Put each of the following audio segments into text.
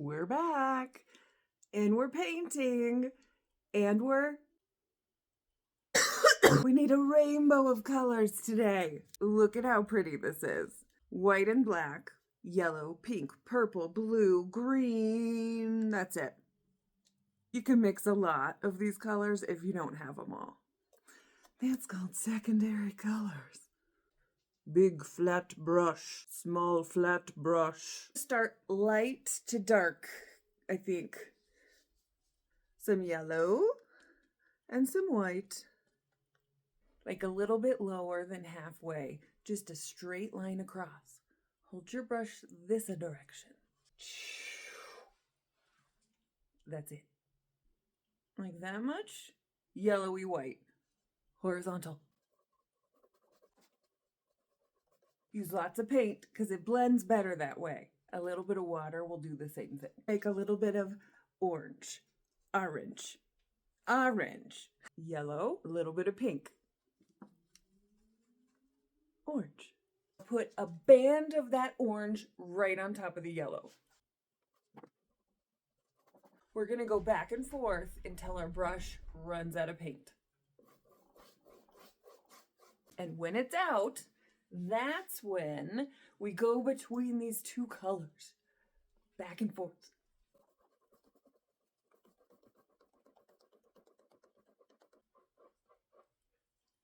We're back, and we're painting, and we need a rainbow of colors today. Look at how pretty this is. White and black, yellow, pink, purple, blue, green. That's it. You can mix a lot of these colors if you don't have them all. That's called secondary colors. Big flat brush, small flat brush. Start light to dark, I think. Some yellow and some white. Like a little bit lower than halfway. Just a straight line across. Hold your brush this direction. That's it. Like that much. Yellowy white. Horizontal. Use lots of paint because it blends better that way. A little bit of water will do the same thing. Make a little bit of orange, orange, orange, yellow, a little bit of pink, orange. Put a band of that orange right on top of the yellow. We're going to go back and forth until our brush runs out of paint. And when it's out, that's when we go between these two colors, back and forth.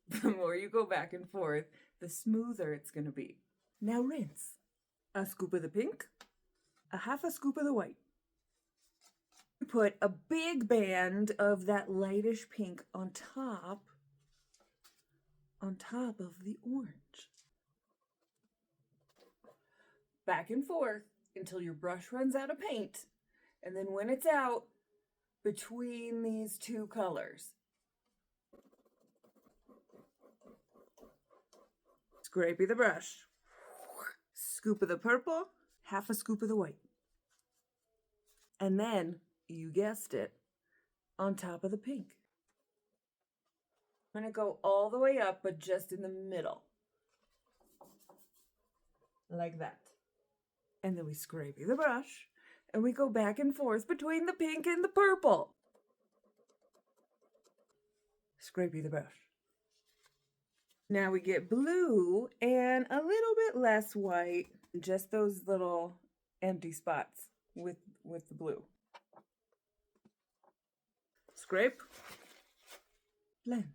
The more you go back and forth, the smoother it's going to be. Now rinse. A scoop of the pink, a half a scoop of the white. Put a big band of that lightish pink on top of the orange. Back and forth until your brush runs out of paint. And then when it's out, between these two colors. Scrapey the brush. Scoop of the purple, half a scoop of the white. And then, you guessed it, on top of the pink. I'm going to go all the way up, but just in the middle. Like that. And then we scrapey the brush, and we go back and forth between the pink and the purple. Scrapey the brush. Now we get blue and a little bit less white, just those little empty spots with the blue. Scrape, blend.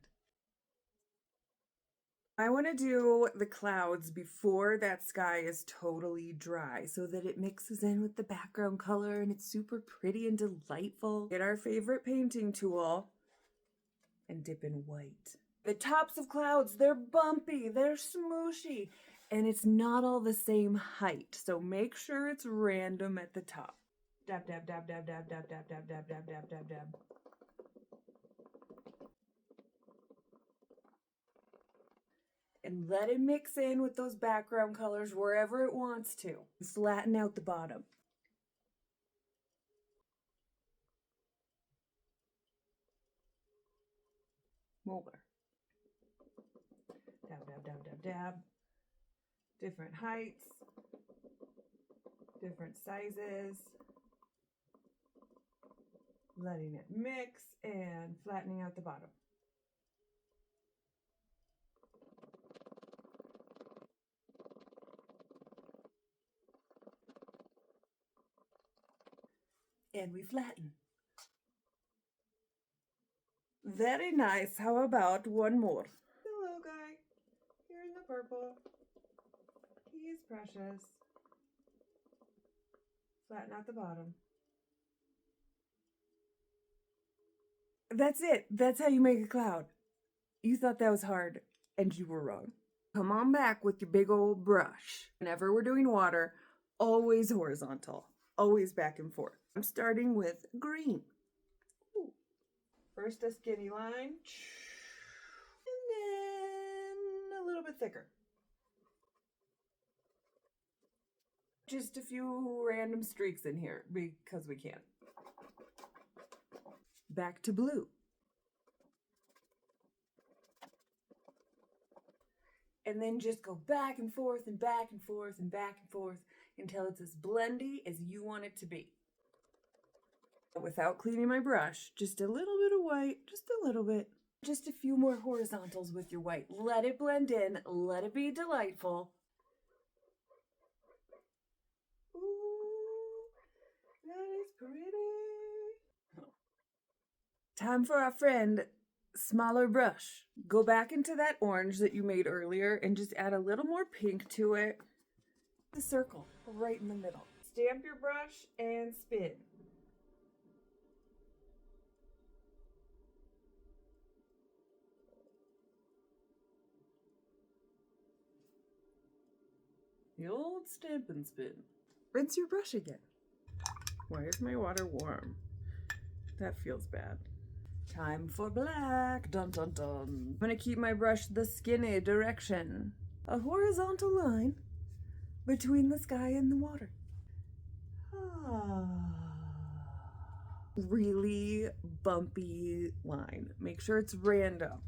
I want to do the clouds before that sky is totally dry so that it mixes in with the background color and it's super pretty and delightful. Get our favorite painting tool and dip in white. The tops of clouds, they're bumpy, they're smooshy, and it's not all the same height. So make sure it's random at the top. Dab, dab, dab, dab, dab, dab, dab, dab, dab, dab, dab, dab, dab. And let it mix in with those background colors wherever it wants to. Flatten out the bottom. More. Dab, dab, dab, dab, dab. Different heights. Different sizes. Letting it mix and flattening out the bottom. And we flatten. Very nice. How about one more? The little guy here in the purple. He is precious. Flatten out the bottom. That's it. That's how you make a cloud. You thought that was hard, and you were wrong. Come on back with your big old brush. Whenever we're doing water, always horizontal. Always back and forth. I'm starting with green. Ooh. First a skinny line. And then a little bit thicker. Just a few random streaks in here because we can. Back to blue. And then just go back and forth and back and forth and back and forth until it's as blendy as you want it to be. Without cleaning my brush, just a little bit of white, just a little bit. Just a few more horizontals with your white. Let it blend in, let it be delightful. Ooh, that is pretty. Time for our friend, smaller brush. Go back into that orange that you made earlier and just add a little more pink to it. The circle right in the middle. Stamp your brush and spin. The old stamp and spin. Rinse your brush again. Why is my water warm? That feels bad. Time for black. Dun dun dun. I'm gonna keep my brush the skinny direction. A horizontal line between the sky and the water. Really bumpy line. Make sure it's random.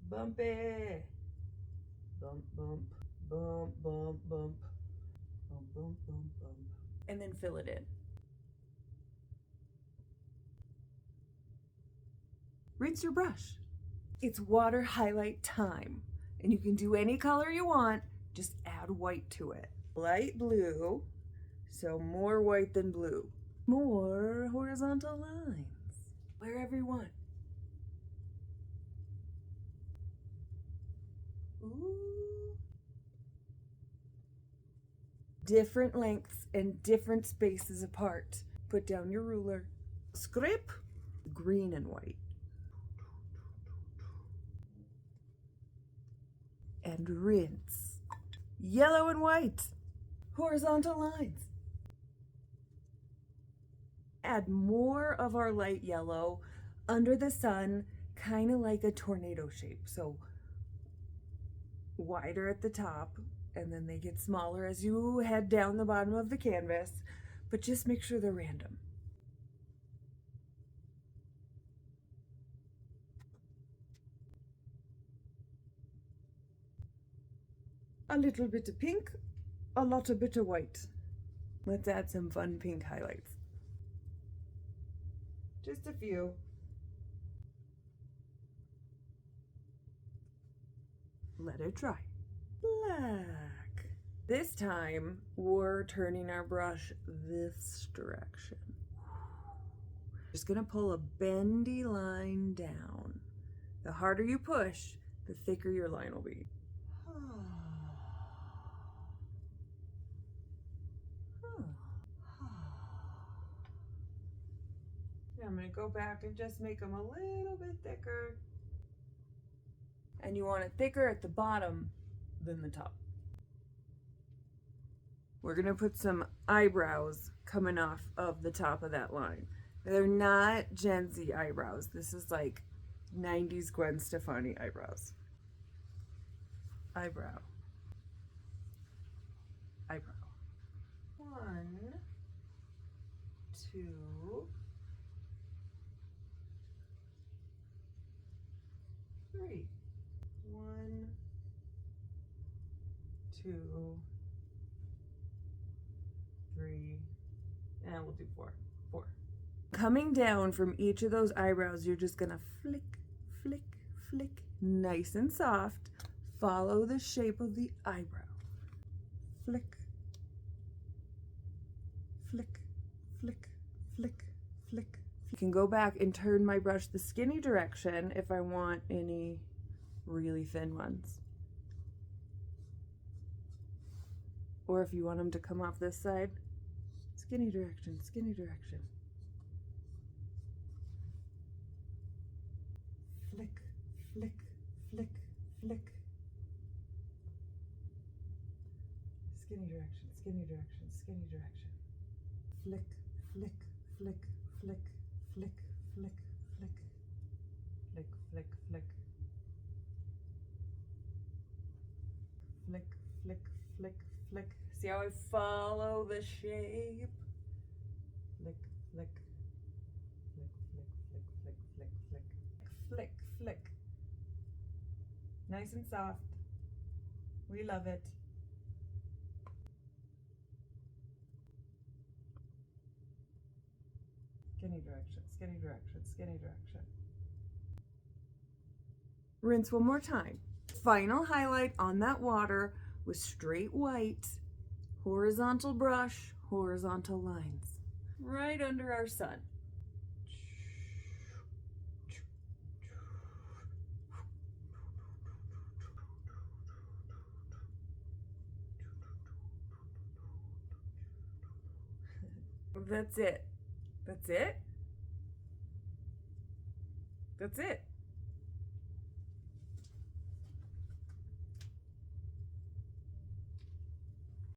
Bumpy. Bump, bump, bump, bump, bump. Bump, bump, bump, bump. And then fill it in. Rinse your brush. It's water highlight time. And you can do any color you want, just add white to it. Light blue, so more white than blue. More horizontal lines, wherever you want. Ooh. Different lengths and different spaces apart. Put down your ruler. Scrape, green and white. And rinse. Yellow and white. Horizontal lines. Add more of our light yellow under the sun, kind of like a tornado shape. So wider at the top, and then they get smaller as you head down the bottom of the canvas, but just make sure they're random. A little bit of pink, a lot of bit of white. Let's add some fun pink highlights. Just a few. Let it dry. Black. This time, we're turning our brush this direction. Just gonna pull a bendy line down. The harder you push, the thicker your line will be. I'm gonna go back and just make them a little bit thicker. And you want it thicker at the bottom than the top. We're gonna put some eyebrows coming off of the top of that line. They're not Gen Z eyebrows. This is like 90s Gwen Stefani eyebrows. Eyebrow. Eyebrow. 1, 2, 3. 1, 2, 3, and we'll do 4. 4. Coming down from each of those eyebrows, you're just gonna flick, flick, flick, nice and soft. Follow the shape of the eyebrow. Flick, flick, flick, flick, flick. You can go back and turn my brush the skinny direction if I want any really thin ones. Or if you want them to come off this side, skinny direction, skinny direction. Flick, flick, flick, flick. Skinny direction, skinny direction, skinny direction. Flick, flick, flick, flick, flick, flick, flick. Flick, flick, flick. Flick, flick, flick, flick. See how I follow the shape? Flick, flick. Flick, flick, flick, flick, flick, flick. Flick, flick. Nice and soft. We love it. Skinny direction, skinny direction, skinny direction. Rinse one more time. Final highlight on that water with straight white, horizontal brush, horizontal lines. Right under our sun. That's it. That's it? That's it.